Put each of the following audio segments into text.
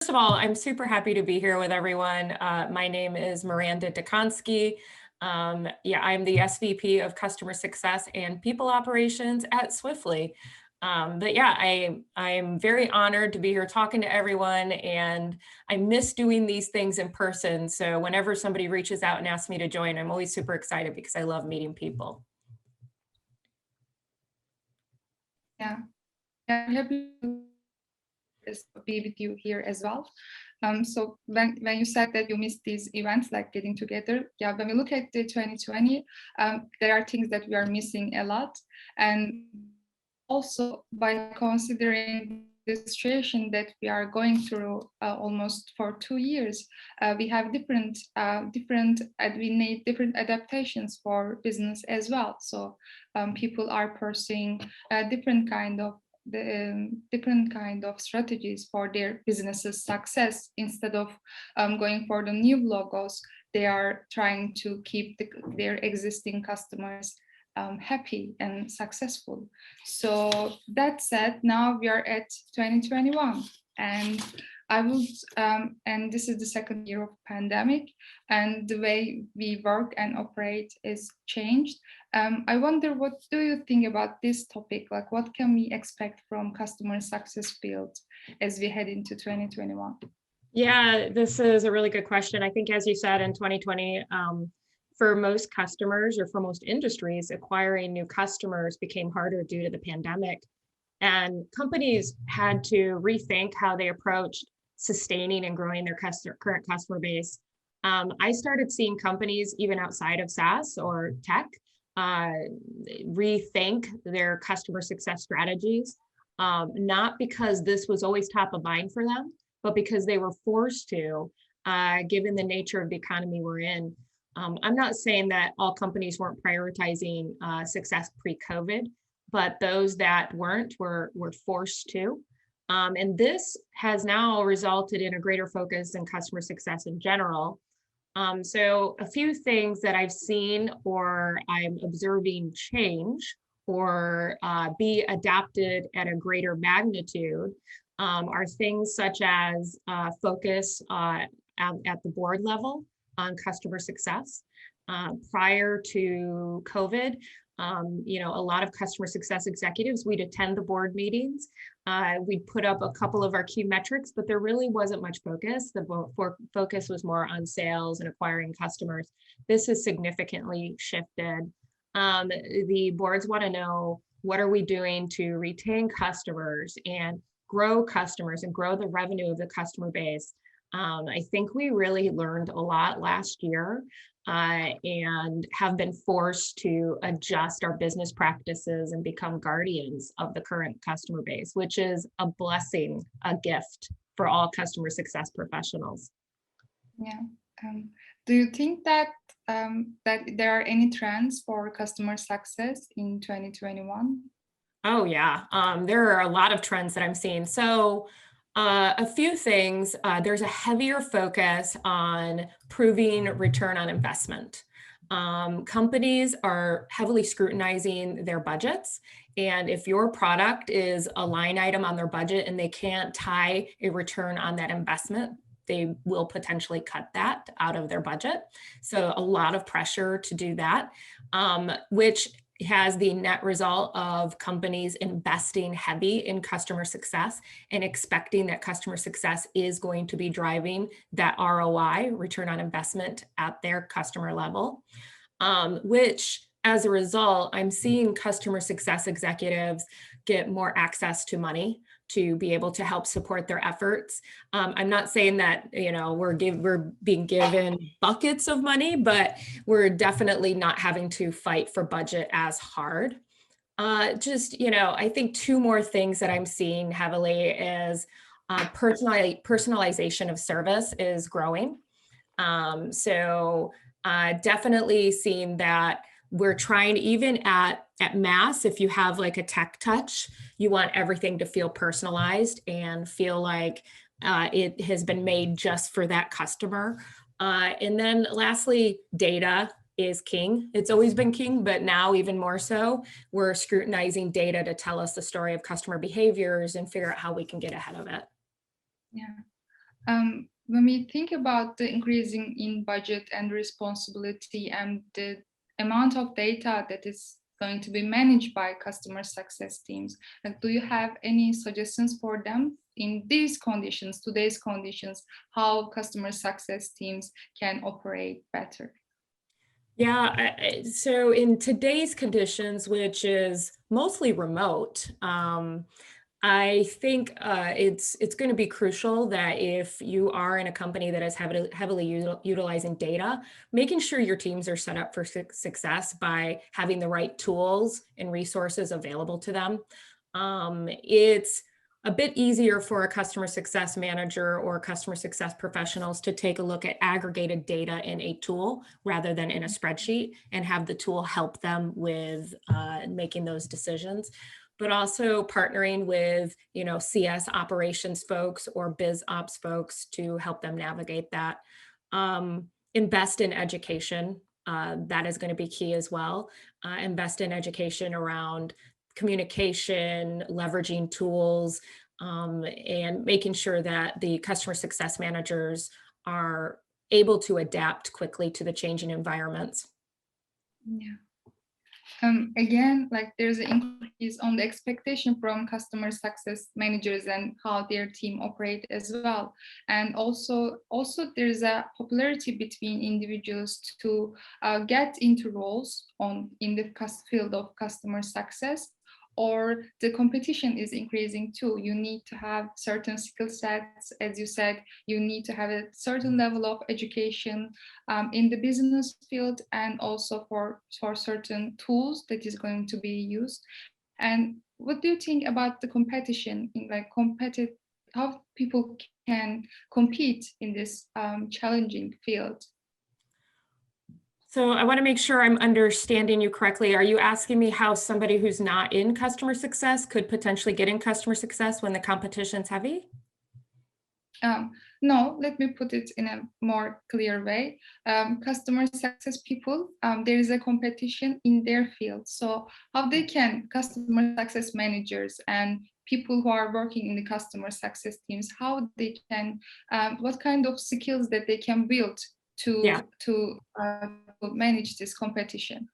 First of all, I'm super happy to be here with everyone. My name is Maranda Dziekonski. I'm the SVP of Customer Success and People Operations at Swiftly. I'm very honored to be here talking to everyone, and I miss doing these things in person. So whenever somebody reaches out and asks me to join, I'm always super excited because I love meeting people. Yeah, I'm happy to be with you here as well. So when you said that you missed these events, like getting together, yeah, when we look at the 2020, there are things that we are missing a lot. And also by considering the situation that we are going through almost for 2 years, we have we need different adaptations for business as well. So people are pursuing different kind of strategies for their business's success. Instead of going for the new logos, they are trying to keep their existing customers happy and successful. So that said, now we are at 2021, and and this is the second year of pandemic, and the way we work and operate is changed. I wonder, what do you think about this topic? Like, what can we expect from customer success field as we head into 2021? Yeah, this is a really good question. I think, as you said, in 2020, for most customers or for most industries, acquiring new customers became harder due to the pandemic. And companies had to rethink how they approached sustaining and growing their current customer base. I started seeing companies, even outside of SaaS or tech, rethink their customer success strategies, not because this was always top of mind for them, but because they were forced to, given the nature of the economy we're in. I'm not saying that all companies weren't prioritizing success pre-COVID, but those that weren't were forced to. And this has now resulted in a greater focus in customer success in general. So a few things that I've seen or I'm observing change or be adapted at a greater magnitude are things such as focus at the board level on customer success. Prior to COVID, a lot of customer success executives, we'd attend the board meetings. We'd put up a couple of our key metrics, but there really wasn't much focus. The focus was more on sales and acquiring customers. This has significantly shifted. The boards want to know, what are we doing to retain customers and grow customers and grow the revenue of the customer base? I think we really learned a lot last year and have been forced to adjust our business practices and become guardians of the current customer base, which is a blessing, a gift for all customer success professionals. Yeah. Do you think that that there are any trends for customer success in 2021? Oh yeah, there are a lot of trends that I'm seeing. So a few things. There's a heavier focus on proving return on investment. Companies are heavily scrutinizing their budgets. And if your product is a line item on their budget and they can't tie a return on that investment, they will potentially cut that out of their budget. So a lot of pressure to do that, which has the net result of companies investing heavy in customer success and expecting that customer success is going to be driving that ROI, return on investment, at their customer level, which as a result, I'm seeing customer success executives get more access to money to be able to help support their efforts. I'm not saying that, we're being given buckets of money, but we're definitely not having to fight for budget as hard. I think two more things that I'm seeing heavily is personalization of service is growing. Definitely seeing that we're trying, even at mass, if you have like a tech touch, you want everything to feel personalized and feel like it has been made just for that customer. And then lastly, data is king. It's always been king, but now even more so. We're scrutinizing data to tell us the story of customer behaviors and figure out how we can get ahead of it. Yeah. When we think about the increasing in budget and responsibility and the amount of data that is going to be managed by customer success teams, do you have any suggestions for them in these conditions, today's conditions, how customer success teams can operate better? Yeah, so in today's conditions, which is mostly remote, I think it's going to be crucial that if you are in a company that is heavily utilizing data, making sure your teams are set up for success by having the right tools and resources available to them. It's a bit easier for a customer success manager or customer success professionals to take a look at aggregated data in a tool rather than in a spreadsheet and have the tool help them with making those decisions, but also partnering with, CS operations folks or biz ops folks to help them navigate that. Invest in education. That is going to be key as well. Invest in education around communication, leveraging tools, and making sure that the customer success managers are able to adapt quickly to the changing environments. Yeah. Again, like there's an increase on the expectation from customer success managers and how their team operate as well. And also there's a popularity between individuals to get into roles in the field of customer success, or the competition is increasing too. You need to have certain skill sets, as you said, you need to have a certain level of education in the business field, and also for certain tools that is going to be used. And what do you think about the competition in like competitive, how people can compete in this challenging field? So I want to make sure I'm understanding you correctly. Are you asking me how somebody who's not in customer success could potentially get in customer success when the competition's heavy? No, let me put it in a more clear way. Customer success people, there is a competition in their field. So how they can, customer success managers and people who are working in the customer success teams, how they can, what kind of skills that they can build Yeah. to manage this competition?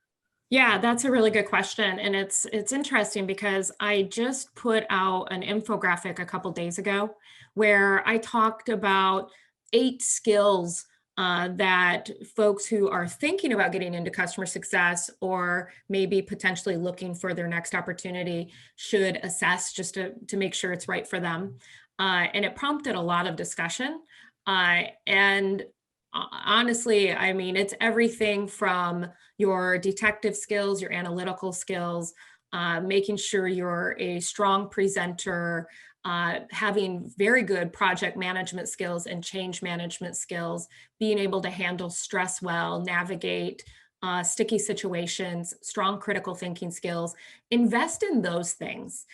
Yeah, that's a really good question. And it's interesting because I just put out an infographic a couple days ago where I talked about 8 skills that folks who are thinking about getting into customer success or maybe potentially looking for their next opportunity should assess just to make sure it's right for them. And it prompted a lot of discussion. And honestly, I mean, it's everything from your detective skills, your analytical skills, making sure you're a strong presenter, having very good project management skills and change management skills, being able to handle stress well, navigate sticky situations, strong critical thinking skills. Invest in those things.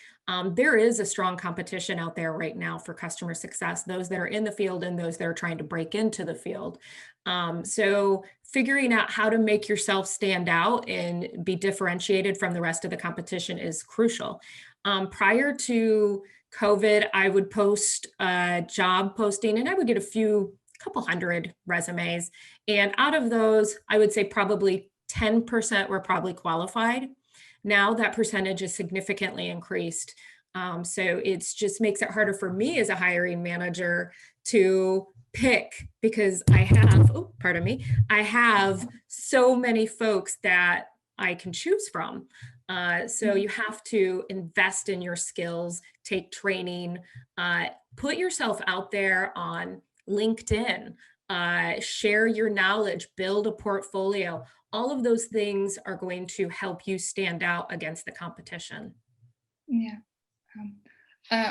There is a strong competition out there right now for customer success, those that are in the field and those that are trying to break into the field. So figuring out how to make yourself stand out and be differentiated from the rest of the competition is crucial. Prior to COVID, I would post a job posting and I would get couple hundred resumes. And out of those, I would say probably 10% were probably qualified. Now that percentage is significantly increased. So it's just makes it harder for me as a hiring manager to pick because I have so many folks that I can choose from. So you have to invest in your skills, take training, put yourself out there on LinkedIn, share your knowledge, build a portfolio. All of those things are going to help you stand out against the competition. Yeah.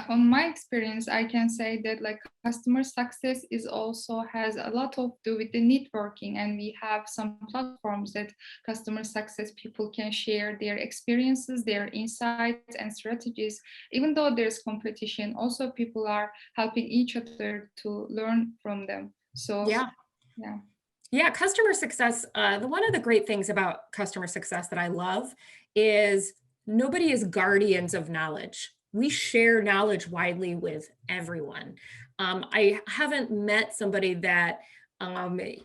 On my experience, I can say that like customer success is also has a lot of do with the networking, and we have some platforms that customer success people can share their experiences, their insights and strategies. Even though there's competition, also people are helping each other to learn from them. So Yeah. yeah. Yeah, customer success. One of the great things about customer success that I love is nobody is guardians of knowledge. we share knowledge widely with everyone. I haven't met somebody that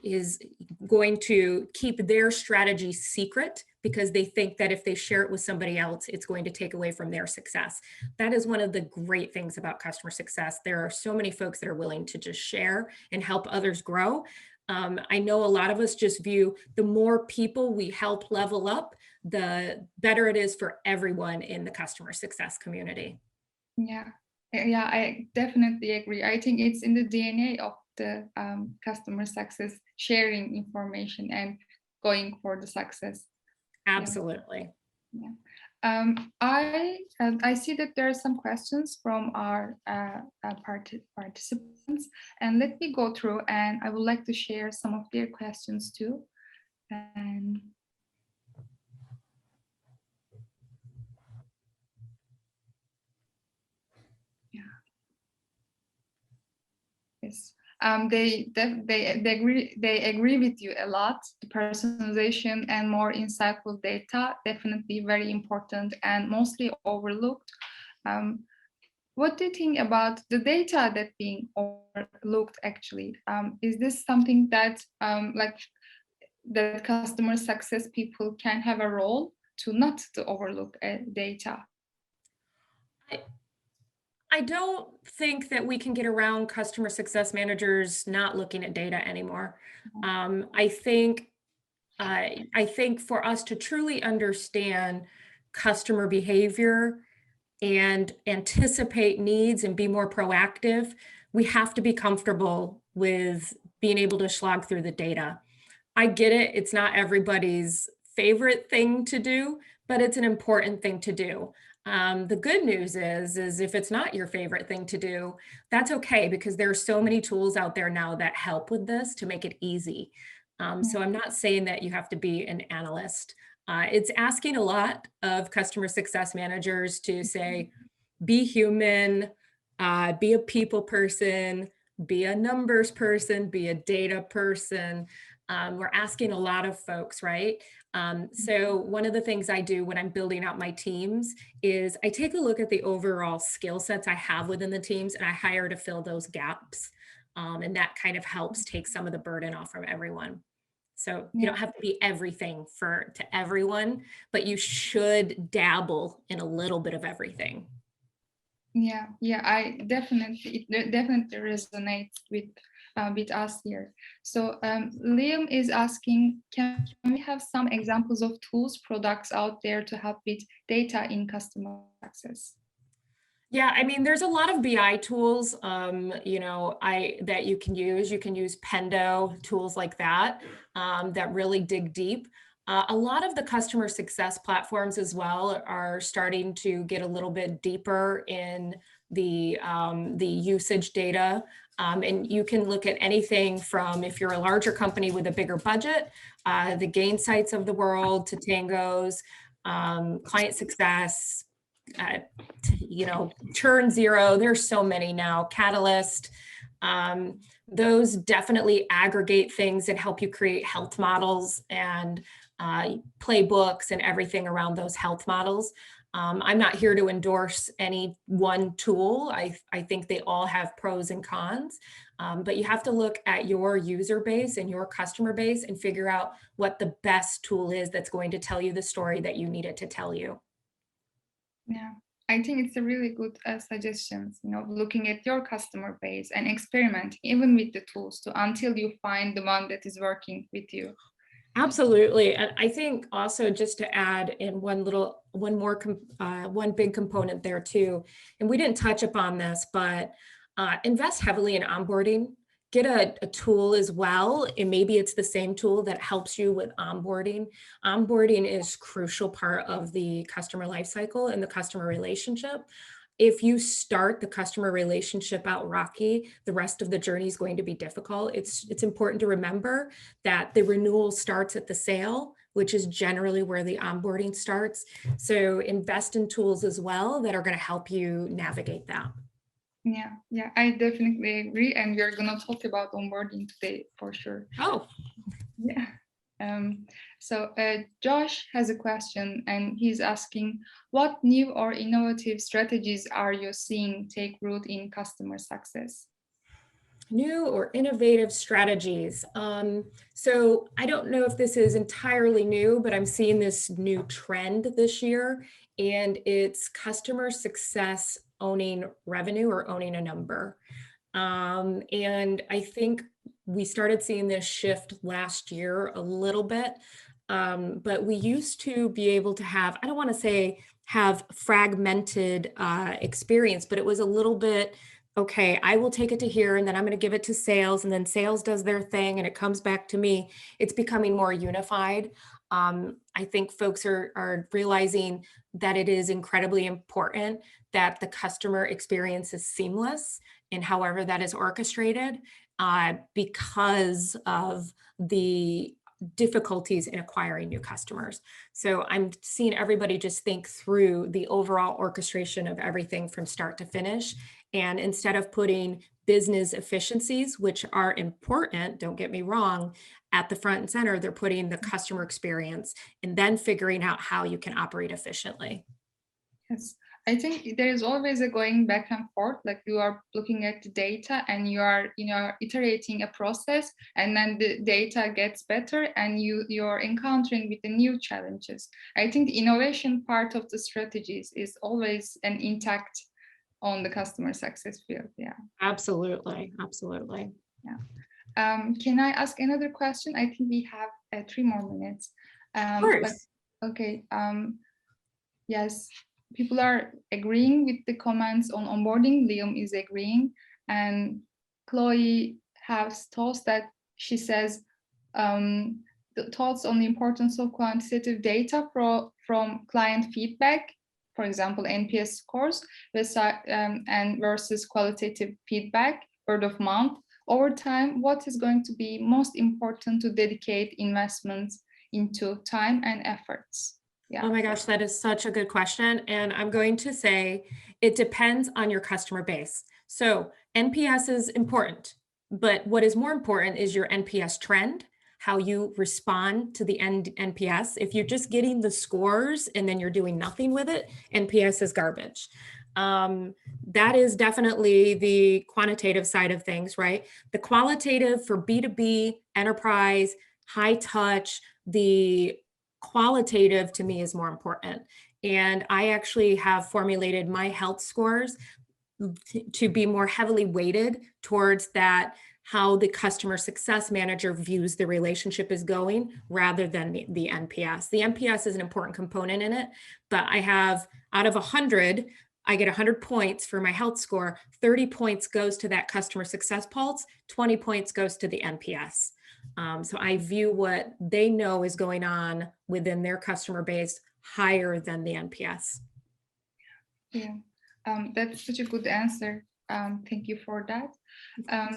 is going to keep their strategy secret because they think that if they share it with somebody else, it's going to take away from their success. That is one of the great things about customer success. There are so many folks that are willing to just share and help others grow. I know a lot of us just view the more people we help level up, the better it is for everyone in the customer success community. Yeah, yeah, I definitely agree. I think it's in the DNA of the customer success, sharing information and going for the success. Absolutely. Yeah. I see that there are some questions from our participants, and let me go through, and I would like to share some of their questions too. And yeah, yes. They agree with you a lot. The personalization and more insightful data, definitely very important and mostly overlooked. What do you think about the data that being overlooked actually? Is this something that like that customer success people can have a role to not to overlook data? I don't think that we can get around customer success managers not looking at data anymore. I think for us to truly understand customer behavior and anticipate needs and be more proactive, we have to be comfortable with being able to slog through the data. I get it. It's not everybody's favorite thing to do, but it's an important thing to do. The good news is if it's not your favorite thing to do, that's okay because there are so many tools out there now that help with this to make it easy. So I'm not saying that you have to be an analyst. It's asking a lot of customer success managers to say, be human, be a people person, be a numbers person, be a data person. We're asking a lot of folks, right? So one of the things I do when I'm building out my teams is I take a look at the overall skill sets I have within the teams and I hire to fill those gaps. And that kind of helps take some of the burden off from everyone. So you don't have to be everything to everyone, but you should dabble in a little bit of everything. Yeah, it definitely resonates with us here. So Liam is asking, can we have some examples of tools, products out there to help with data in customer success? Yeah, I mean, there's a lot of BI tools, that you can use. You can use Pendo, tools like that, that really dig deep. A lot of the customer success platforms as well are starting to get a little bit deeper in the usage data. And you can look at anything from, if you're a larger company with a bigger budget, the Gainsights of the world to Tangos, client success, Churn Zero, there's so many now, Catalyst. Those definitely aggregate things and help you create health models and playbooks and everything around those health models. I'm not here to endorse any one tool. I think they all have pros and cons, but you have to look at your user base and your customer base and figure out what the best tool is that's going to tell you the story that you need it to tell you. Yeah, I think it's a really good suggestion, looking at your customer base and experimenting even with the tools until you find the one that is working with you. Absolutely. And I think also just to add in one big component there too, and we didn't touch upon this, but invest heavily in onboarding. Get a tool as well, and maybe it's the same tool that helps you with onboarding. Onboarding is a crucial part of the customer lifecycle and the customer relationship. If you start the customer relationship out rocky, the rest of the journey is going to be difficult. It's important to remember that the renewal starts at the sale, which is generally where the onboarding starts. So invest in tools as well that are going to help you navigate that. Yeah, I definitely agree. And we're going to talk about onboarding today for sure. Oh, yeah. Josh has a question, and he's asking, what new or innovative strategies are you seeing take root in customer success? New or innovative strategies. So I don't know if this is entirely new, but I'm seeing this new trend this year, and it's customer success owning revenue or owning a number. And I think we started seeing this shift last year a little bit, but we used to be able to have, I don't want to say have fragmented experience, but it was a little bit, okay, I will take it to here and then I'm going to give it to sales and then sales does their thing and it comes back to me. It's becoming more unified. I think folks are realizing that it is incredibly important that the customer experience is seamless and however that is orchestrated because of the difficulties in acquiring new customers. So I'm seeing everybody just think through the overall orchestration of everything from start to finish. And instead of putting business efficiencies, which are important, don't get me wrong, at the front and center, they're putting the customer experience and then figuring out how you can operate efficiently. Yes, I think there is always a going back and forth, like you are looking at the data and you are iterating a process, and then the data gets better and you're encountering with the new challenges. I think the innovation part of the strategies is always an intact on the customer success field. Yeah, absolutely. Yeah. Can I ask another question? I think we have 3 more minutes. Of course. Okay. Yes, people are agreeing with the comments on onboarding. Liam is agreeing, and Chloe has thoughts that she says the thoughts on the importance of quantitative data from client feedback, for example, NPS scores, and versus qualitative feedback, word of mouth. Over time, what is going to be most important to dedicate investments into time and efforts? Yeah. Oh my gosh, that is such a good question. And I'm going to say it depends on your customer base. So NPS is important, but what is more important is your NPS trend, how you respond to the NPS. If you're just getting the scores and then you're doing nothing with it, NPS is garbage. That is definitely the quantitative side of things, right? The qualitative for B2B, enterprise, high touch, the qualitative to me is more important. And I actually have formulated my health scores to be more heavily weighted towards that, how the customer success manager views the relationship is going rather than the NPS. The NPS is an important component in it, but I have out of 100, I get 100 points for my health score. 30 points goes to that customer success pulse, 20 points goes to the NPS. So I view what they know is going on within their customer base higher than the NPS. Yeah, that's such a good answer. Thank you for that.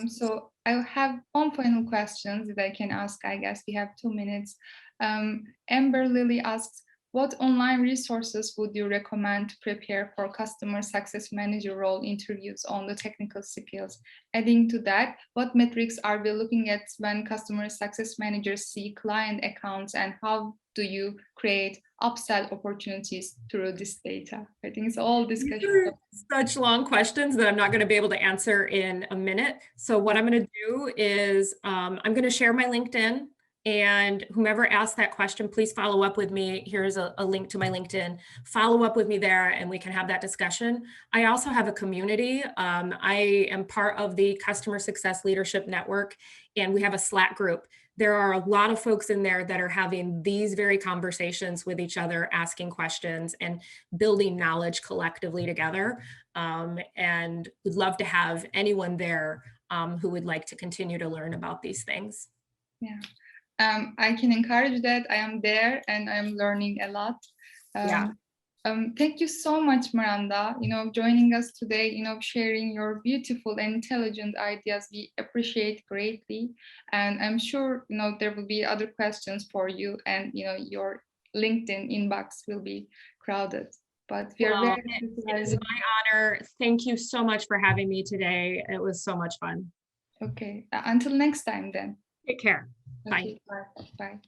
So I have one final question that I can ask. I guess we have 2 minutes. Amber Lily asks, what online resources would you recommend to prepare for customer success manager role interviews on the technical skills? Adding to that, what metrics are we looking at when customer success managers see client accounts, and how do you create upsell opportunities through this data? I think it's all discussion. Such long questions that I'm not going to be able to answer in a minute. So what I'm going to do is I'm going to share my LinkedIn. And whomever asked that question, please follow up with me. Here's a link to my LinkedIn. Follow up with me there and we can have that discussion. I also have a community. I am part of the Customer Success Leadership Network, and we have a Slack group. There are a lot of folks in there that are having these very conversations with each other, asking questions and building knowledge collectively together. And we'd love to have anyone there who would like to continue to learn about these things. Yeah. I can encourage that. I am there and I'm learning a lot. Thank you so much, Maranda, joining us today, sharing your beautiful and intelligent ideas. We appreciate greatly. And I'm sure, there will be other questions for you, and, your LinkedIn inbox will be crowded. But we are very it is my honor. Thank you so much for having me today. It was so much fun. Okay. Until next time then. Take care. Okay, bye. Bye.